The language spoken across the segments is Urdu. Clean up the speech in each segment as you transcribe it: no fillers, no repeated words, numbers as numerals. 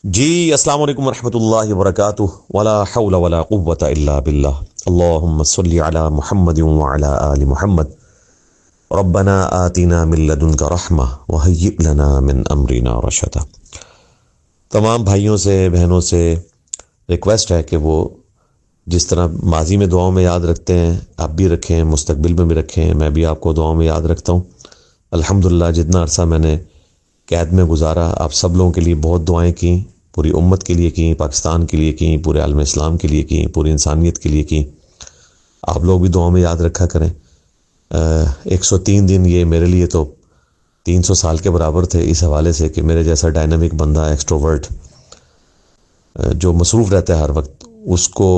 جی السلام علیکم ورحمۃ اللہ وبرکاتہ ولا حول ولا قوۃ الا باللہ اللہم صلی علی محمد وعلی آل محمد ربنا آتنا من لدنک رحمہ وہیئ لنا من امرنا رشدا۔ تمام بھائیوں سے بہنوں سے ریکویسٹ ہے کہ وہ جس طرح ماضی میں دعاؤں میں یاد رکھتے ہیں آپ بھی رکھیں، مستقبل میں بھی رکھیں، میں بھی آپ کو دعاؤں میں یاد رکھتا ہوں۔ الحمدللہ جتنا عرصہ میں نے قید میں گزارا آپ سب لوگوں کے لیے بہت دعائیں کیں، پوری امت کے لیے کیں، پاکستان کے لیے کیں، پورے عالم اسلام کے لیے کیں، پوری انسانیت کے لیے کیں۔ آپ لوگ بھی دعاؤں میں یاد رکھا کریں۔ 103 دن یہ میرے لیے تو 300 سال کے برابر تھے، اس حوالے سے کہ میرے جیسا ڈائنامک بندہ ایکسٹروورٹ جو مصروف رہتا ہے ہر وقت، اس کو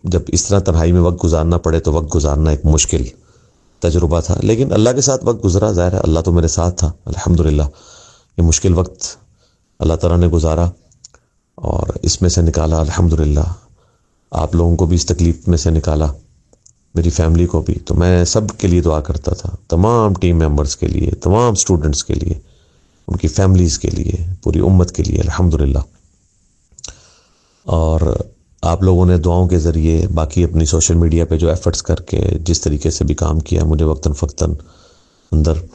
جب اس طرح تنہائی میں وقت گزارنا پڑے تو وقت گزارنا ایک مشکل تجربہ تھا، لیکن اللہ کے ساتھ وقت گزرا، ظاہر ہے اللہ تو میرے ساتھ تھا الحمدللہ۔ یہ مشکل وقت اللہ تعالیٰ نے گزارا اور اس میں سے نکالا الحمدللہ، آپ لوگوں کو بھی اس تکلیف میں سے نکالا، میری فیملی کو بھی۔ تو میں سب کے لیے دعا کرتا تھا، تمام ٹیم ممبرز کے لیے، تمام سٹوڈنٹس کے لیے، ان کی فیملیز کے لیے، پوری امت کے لیے الحمدللہ۔ اور آپ لوگوں نے دعاؤں کے ذریعے باقی اپنی سوشل میڈیا پہ جو ایفرٹس کر کے جس طریقے سے بھی کام کیا، مجھے وقتاً فوقتاً اندر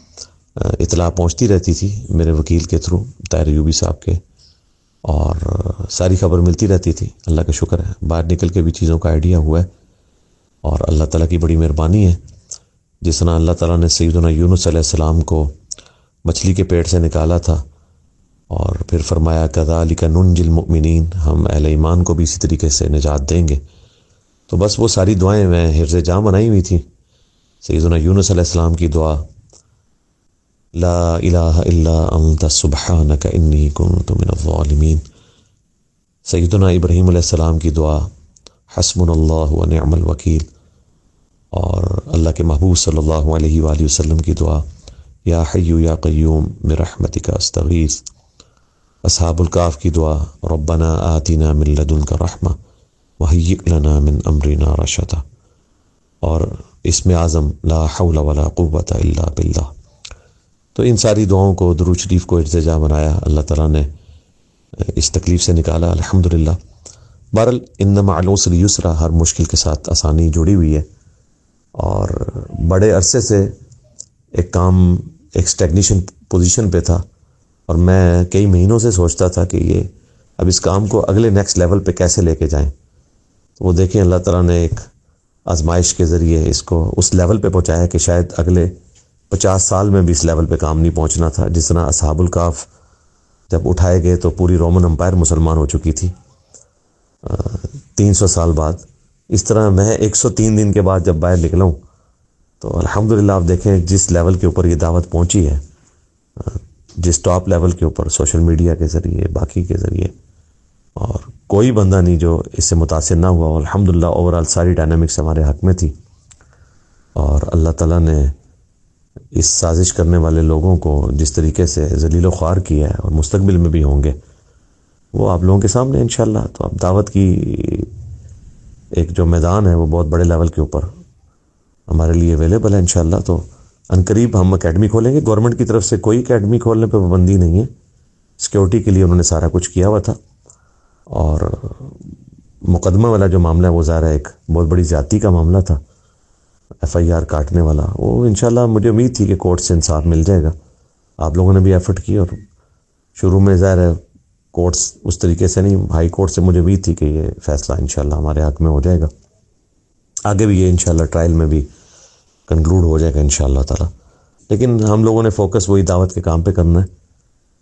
اطلاع پہنچتی رہتی تھی میرے وکیل کے تھرو، طاہر ایوبی صاحب کے، اور ساری خبر ملتی رہتی تھی۔ اللہ کا شکر ہے باہر نکل کے بھی چیزوں کا آئیڈیا ہوا ہے، اور اللہ تعالیٰ کی بڑی مہربانی ہے۔ جس طرح اللہ تعالیٰ نے سیدنا یونس علیہ السلام کو مچھلی کے پیٹ سے نکالا تھا اور پھر فرمایا کذالک ننجی المؤمنین، ہم اہل ایمان کو بھی اسی طریقے سے نجات دیں گے، تو بس وہ ساری دعائیں میں حفظ جاں بنائی ہوئی تھیں۔ سیدنا یونس علیہ السلام کی دعا، لا الہ الا انت سبحانک انی کنت من الظالمین۔ سیدنا ابراہیم علیہ السلام کی دعا، حسبنا اللہ و نعم الوکیل۔ اور اللہ کے محبوب صلی اللہ علیہ وآلہ وسلم کی دعا، یا حی یا قیوم برحمتک استغیث۔ اصحاب الکہف کی دعا، ربنا آتنا من لدنک رحمہ وہیئ لنا من امرنا رشدا۔ اور اسم اعظم لا حول ولا قوۃ الا باللہ۔ تو ان ساری دعاؤں کو، درود شریف کو ارتجا بنایا، اللہ تعالیٰ نے اس تکلیف سے نکالا الحمدللہ۔ بہرحال ان مع العسر یسرا، ہر مشکل کے ساتھ آسانی جڑی ہوئی ہے، اور بڑے عرصے سے ایک کام ایک اسٹیگنیشن پوزیشن پہ تھا، اور میں کئی مہینوں سے سوچتا تھا کہ یہ اب اس کام کو اگلے نیکسٹ لیول پہ کیسے لے کے جائیں۔ تو وہ دیکھیں اللہ تعالیٰ نے ایک آزمائش کے ذریعے اس کو اس لیول پہ پہنچایا کہ شاید اگلے 50 سال میں بھی اس لیول پہ کام نہیں پہنچنا تھا۔ جس طرح اصحاب الکہف جب اٹھائے گئے تو پوری رومن امپائر مسلمان ہو چکی تھی 300 سال بعد، اس طرح میں 103 دن کے بعد جب باہر نکلا ہوں تو الحمدللہ آپ دیکھیں جس لیول کے اوپر یہ دعوت پہنچی ہے، جس ٹاپ لیول کے اوپر سوشل میڈیا کے ذریعے، باقی کے ذریعے، اور کوئی بندہ نہیں جو اس سے متاثر نہ ہوا۔ الحمدللہ اوورآل ساری ڈائنامکس ہمارے حق میں تھی، اور اللہ تعالیٰ نے اس سازش کرنے والے لوگوں کو جس طریقے سے ذلیل و خوار کیا ہے، اور مستقبل میں بھی ہوں گے، وہ آپ لوگوں کے سامنے انشاءاللہ۔ تو اب دعوت کی ایک جو میدان ہے وہ بہت بڑے لیول کے اوپر ہمارے لیے اویلیبل ہے انشاءاللہ۔ تو عنقریب ہم اکیڈمی کھولیں گے، گورنمنٹ کی طرف سے کوئی اکیڈمی کھولنے پہ پابندی نہیں ہے، سیکیورٹی کے لیے انہوں نے سارا کچھ کیا ہوا تھا۔ اور مقدمہ والا جو معاملہ ہے وہ ظاہر ہے ایک بہت بڑی زیادتی کا معاملہ تھا، ایف آئی آر کاٹنے والا، وہ انشاءاللہ مجھے امید تھی کہ کورٹ سے انصاف مل جائے گا۔ آپ لوگوں نے بھی ایفرٹ کی، اور شروع میں ظاہر ہے کورٹس اس طریقے سے نہیں، ہائی کورٹ سے مجھے امید تھی کہ یہ فیصلہ انشاءاللہ ہمارے حق میں ہو جائے گا، آگے بھی یہ انشاءاللہ ٹرائل میں بھی کنکلوڈ ہو جائے گا انشاءاللہ تعالی۔ لیکن ہم لوگوں نے فوکس وہی دعوت کے کام پہ کرنا ہے۔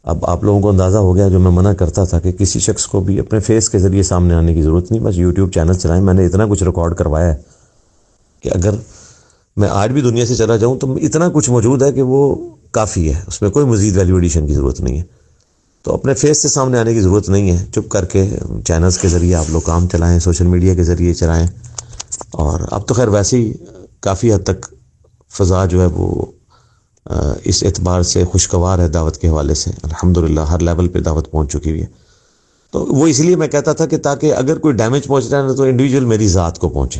اب آپ لوگوں کو اندازہ ہو گیا، جو میں منع کرتا تھا کہ کسی شخص کو بھی اپنے فیس کے ذریعے سامنے آنے کی ضرورت نہیں، بس یوٹیوب چینل چلائیں۔ میں نے اتنا کچھ ریکارڈ کروایا ہے کہ اگر میں آج بھی دنیا سے چلا جاؤں تو اتنا کچھ موجود ہے کہ وہ کافی ہے، اس میں کوئی مزید ویلیو ایڈیشن کی ضرورت نہیں ہے۔ تو اپنے فیس سے سامنے آنے کی ضرورت نہیں ہے، چپ کر کے چینلز کے ذریعے آپ لوگ کام چلائیں، سوشل میڈیا کے ذریعے چلائیں۔ اور اب تو خیر ویسے ہی کافی حد تک فضا جو ہے وہ اس اعتبار سے خوشگوار ہے دعوت کے حوالے سے، الحمدللہ ہر لیول پہ دعوت پہنچ چکی ہوئی ہے۔ تو وہ اس لیے میں کہتا تھا کہ تاکہ اگر کوئی ڈیمیج پہنچ رہا ہے نا تو انڈیویجول میری ذات کو پہنچے۔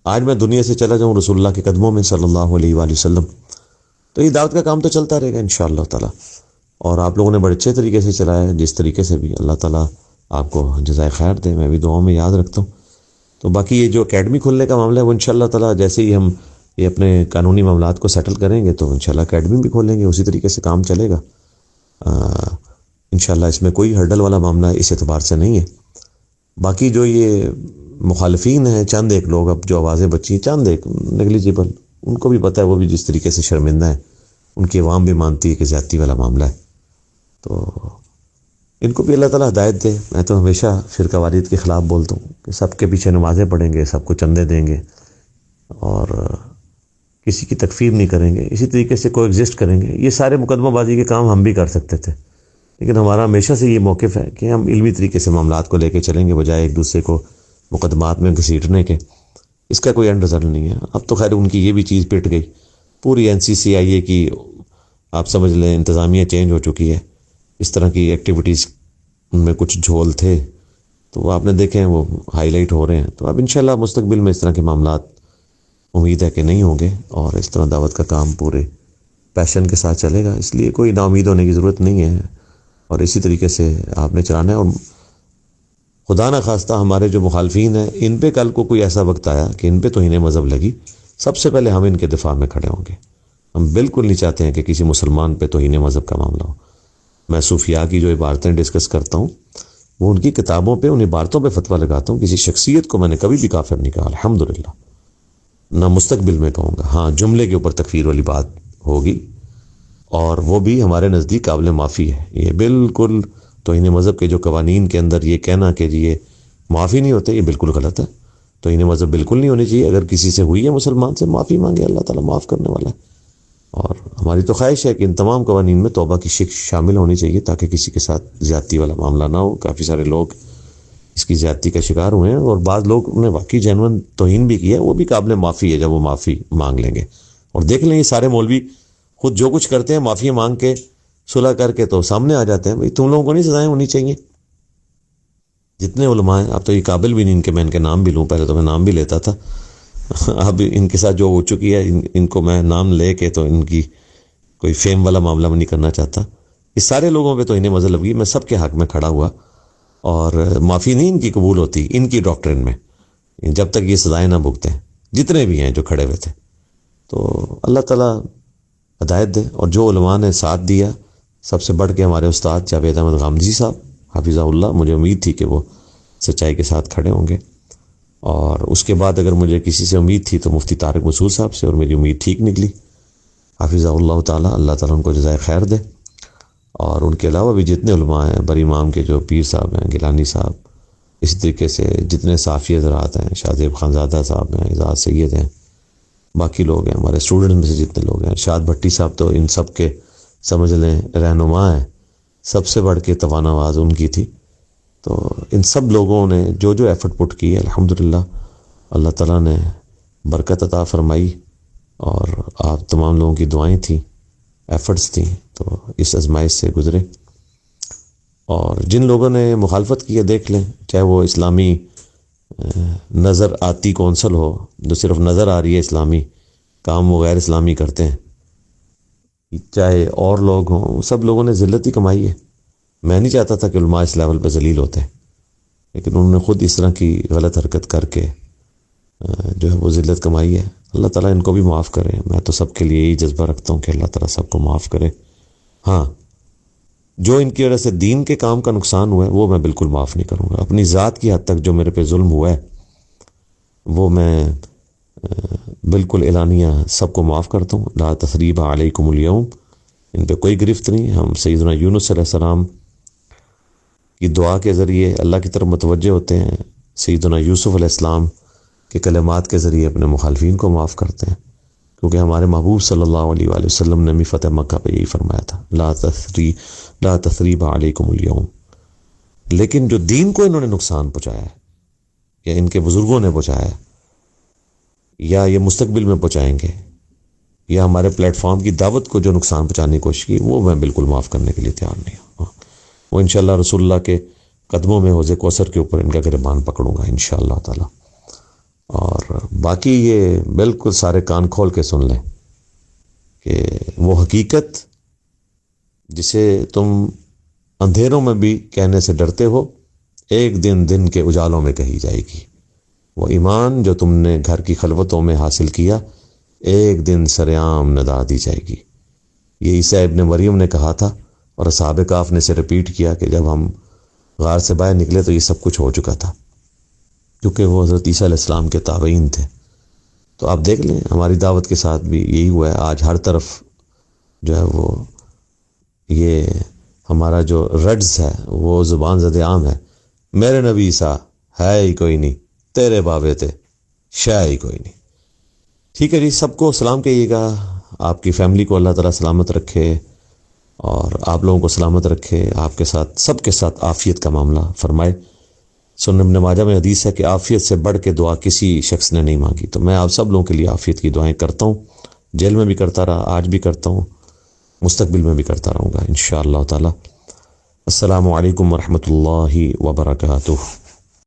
آج میں دنیا سے چلا جاؤں رسول اللہ کے قدموں میں صلی اللہ علیہ وآلہ وسلم، تو یہ دعوت کا کام تو چلتا رہے گا انشاءاللہ تعالی۔ اور آپ لوگوں نے بڑے اچھے طریقے سے چلایا ہے، جس طریقے سے بھی اللہ تعالیٰ آپ کو جزائے خیر دے، میں بھی دعاؤں میں یاد رکھتا ہوں۔ تو باقی یہ جو اکیڈمی کھلنے کا معاملہ ہے وہ انشاءاللہ تعالیٰ جیسے ہی ہم یہ اپنے قانونی معاملات کو سیٹل کریں گے تو انشاءاللہ اکیڈمی بھی کھولیں گے، اسی طریقے سے کام چلے گا انشاءاللہ۔ اس میں کوئی ہرڈل والا معاملہ اس اعتبار سے نہیں ہے۔ باقی جو یہ مخالفین ہیں، چند ایک لوگ اب جو آوازیں بچی، چند ایک نیگلیجیبل، ان کو بھی پتہ ہے وہ بھی جس طریقے سے شرمندہ ہیں، ان کی عوام بھی مانتی ہے کہ زیادتی والا معاملہ ہے، تو ان کو بھی اللہ تعالیٰ ہدایت دے۔ میں تو ہمیشہ فرقہ واریت کے خلاف بولتا ہوں کہ سب کے پیچھے نمازیں پڑھیں گے، سب کو چندے دیں گے اور کسی کی تکفیر نہیں کریں گے، اسی طریقے سے کو ایگزسٹ کریں گے، یہ سارے مقدمہ بازی کے کام ہم بھی کر سکتے تھے، لیکن ہمارا ہمیشہ سے یہ موقف ہے کہ ہم علمی طریقے سے معاملات کو لے کے چلیں گے بجائے ایک دوسرے کو مقدمات میں گھسیٹنے کے۔ اس کا کوئی اینڈ رزلٹ نہیں ہے۔ اب تو خیر ان کی یہ بھی چیز پٹ گئی، پوری NCCIA کی آپ سمجھ لیں انتظامیہ چینج ہو چکی ہے، اس طرح کی ایکٹیویٹیز ان میں کچھ جھول تھے تو وہ آپ نے دیکھے ہیں، وہ ہائی لائٹ ہو رہے ہیں۔ تو اب انشاءاللہ مستقبل میں اس طرح کے معاملات امید ہے کہ نہیں ہوں گے، اور اس طرح دعوت کا کام پورے پیشن کے ساتھ چلے گا، اس لیے کوئی نا امید ہونے کی ضرورت نہیں ہے، اور اسی طریقے سے آپ نے چلانا ہے۔ اور خدا نہ خواستہ ہمارے جو مخالفین ہیں ان پہ کل کو کوئی ایسا وقت آیا کہ ان پہ توہین مذہب لگی، سب سے پہلے ہم ان کے دفاع میں کھڑے ہوں گے۔ ہم بالکل نہیں چاہتے ہیں کہ کسی مسلمان پہ توہین مذہب کا معاملہ ہو۔ میں صوفیاء کی جو عبارتیں ڈسکس کرتا ہوں وہ ان کی کتابوں پہ، ان عبارتوں پہ فتویٰ لگاتا ہوں، کسی شخصیت کو میں نے کبھی بھی کافر نہیں کہا الحمدللہ، نہ مستقبل میں کہوں گا۔ ہاں جملے کے اوپر تکفیر والی بات ہوگی، اور وہ بھی ہمارے نزدیک قابل معافی ہے۔ یہ بالکل توہین مذہب کے جو قوانین کے اندر یہ کہنا کہ یہ معافی نہیں ہوتے، یہ بالکل غلط ہے۔ توہین مذہب بالکل نہیں ہونی چاہیے، اگر کسی سے ہوئی ہے مسلمان سے معافی مانگے، اللہ تعالیٰ معاف کرنے والا ہے۔ اور ہماری تو خواہش ہے کہ ان تمام قوانین میں توبہ کی شک شامل ہونی چاہیے تاکہ کسی کے ساتھ زیادتی والا معاملہ نہ ہو۔ کافی سارے لوگ اس کی زیادتی کا شکار ہوئے ہیں، اور بعض لوگ نے واقعی جینون توہین بھی کیا، وہ بھی قابل معافی ہے جب وہ معافی مانگ لیں گے۔ اور دیکھ لیں یہ سارے مولوی خود جو کچھ کرتے ہیں معافی مانگ کے، صلح کر کے تو سامنے آ جاتے ہیں۔ بھئی تم لوگوں کو نہیں سزائیں ہونی چاہیے؟ جتنے علماء ہیں، اب تو یہ قابل بھی نہیں ان کے میں ان کے نام بھی لوں، پہلے تو میں نام بھی لیتا تھا، اب ان کے ساتھ جو ہو چکی ہے ان کو میں نام لے کے تو ان کی کوئی فیم والا معاملہ میں نہیں کرنا چاہتا۔ اس سارے لوگوں پہ تو انہیں مزہ لگی، میں سب کے حق میں کھڑا ہوا، اور معافی نہیں ان کی قبول ہوتی ان کی ڈاکٹرن میں جب تک یہ سزائیں نہ بھگتیں، جتنے بھی ہیں جو کھڑے ہوئے تھے۔ تو اللہ تعالیٰ ہدایت دے، اور جو علماء نے ساتھ دیا، سب سے بڑھ کے ہمارے استاد جاوید احمد غامدی صاحب حافظہ اللہ، مجھے امید تھی کہ وہ سچائی کے ساتھ کھڑے ہوں گے، اور اس کے بعد اگر مجھے کسی سے امید تھی تو مفتی طارق مسعود صاحب سے، اور میری امید ٹھیک نکلی حافظہ اللہ تعالیٰ۔ اللہ تعالیٰ ان کو جزائے خیر دے، اور ان کے علاوہ بھی جتنے علماء ہیں، بری امام کے جو پیر صاحب ہیں، گیلانی صاحب، اسی طریقے سے جتنے صافی حضرات ہیں، شاہ زیب خانزادہ صاحب ہیں، اعزاز سید ہیں، باقی لوگ ہیں ہمارے اسٹوڈنٹ میں سے جتنے لوگ ہیں، شاد بھٹی صاحب تو ان سب کے سمجھ لیں رہنما ہیں، سب سے بڑھ کے توانا آواز ان کی تھی۔ تو ان سب لوگوں نے جو جو ایفرٹ پٹ کی ہے، الحمدللہ اللہ تعالیٰ نے برکت عطا فرمائی، اور آپ تمام لوگوں کی دعائیں تھیں، ایفرٹس تھیں، تو اس آزمائش سے گزرے۔ اور جن لوگوں نے مخالفت کی ہے دیکھ لیں، چاہے وہ اسلامی نظر آتی کونسل ہو جو صرف نظر آ رہی ہے اسلامی کام، وہ غیر اسلامی کرتے ہیں، چاہے اور لوگ ہوں، سب لوگوں نے ذلت ہی کمائی ہے۔ میں نہیں چاہتا تھا کہ علماء اس لیول پہ ذلیل ہوتے ہیں، لیکن انہوں نے خود اس طرح کی غلط حرکت کر کے جو ہے وہ ذلت کمائی ہے۔ اللہ تعالیٰ ان کو بھی معاف کرے۔ میں تو سب کے لیے یہی جذبہ رکھتا ہوں کہ اللہ تعالیٰ سب کو معاف کرے۔ ہاں جو ان کی وجہ سے دین کے کام کا نقصان ہوا ہے وہ میں بالکل معاف نہیں کروں گا۔ اپنی ذات کی حد تک جو میرے پہ ظلم ہوا ہے وہ میں بالکل اعلانیہ سب کو معاف کرتا ہوں۔ لا تثریب علیکم اليوم، ان پہ کوئی گرفت نہیں۔ ہم سیدنا یونس علیہ السلام کی دعا کے ذریعے اللہ کی طرف متوجہ ہوتے ہیں، سیدنا یوسف علیہ السلام کے کلمات کے ذریعے اپنے مخالفین کو معاف کرتے ہیں، کیونکہ ہمارے محبوب صلی اللہ علیہ وآلہ وسلم نے بھی فتح مکہ پہ یہی فرمایا تھا، لا تثریب علیکم اليوم۔ لیکن جو دین کو انہوں نے نقصان پہنچایا ہے، یا ان کے بزرگوں نے پہنچایا ہے، یا یہ مستقبل میں پہنچائیں گے، یا ہمارے پلیٹ فارم کی دعوت کو جو نقصان پہنچانے کی کوشش کی، وہ میں بالکل معاف کرنے کے لیے تیار نہیں ہوں۔ وہ انشاءاللہ رسول اللہ کے قدموں میں حوض کوثر کے اوپر ان کا گریبان پکڑوں گا انشاءاللہ تعالی۔ اور باقی یہ بالکل سارے کان کھول کے سن لیں کہ وہ حقیقت جسے تم اندھیروں میں بھی کہنے سے ڈرتے ہو، ایک دن دن کے اجالوں میں کہی جائے گی۔ وہ ایمان جو تم نے گھر کی خلوتوں میں حاصل کیا، ایک دن سرعام ندا دی جائے گی۔ یہ عیسیٰ ابن مریم نے کہا تھا، اور اصحاب کہف نے اسے ریپیٹ کیا کہ جب ہم غار سے باہر نکلے تو یہ سب کچھ ہو چکا تھا، کیونکہ وہ حضرت عیسیٰ علیہ السلام کے تابعین تھے۔ تو آپ دیکھ لیں ہماری دعوت کے ساتھ بھی یہی ہوا ہے۔ آج ہر طرف جو ہے وہ یہ ہمارا جو رڈز ہے وہ زبان زد عام ہے، میرے نبی عیسیٰ ہے ہی کوئی نہیں، تیرے بابے تھے شے ہی کوئی نہیں۔ ٹھیک ہے جی، سب کو سلام کہیے گا، آپ کی فیملی کو اللہ تعالیٰ سلامت رکھے اور آپ لوگوں کو سلامت رکھے، آپ کے ساتھ سب کے ساتھ عافیت کا معاملہ فرمائے۔ سنن ابن ماجہ میں حدیث ہے کہ عافیت سے بڑھ کے دعا کسی شخص نے نہیں مانگی، تو میں آپ سب لوگوں کے لیے عافیت کی دعائیں کرتا ہوں۔ جیل میں بھی کرتا رہا، آج بھی کرتا ہوں، مستقبل میں بھی کرتا رہوں گا انشاءاللہ تعالی۔ السلام علیکم ورحمۃ اللہ وبرکاتہ۔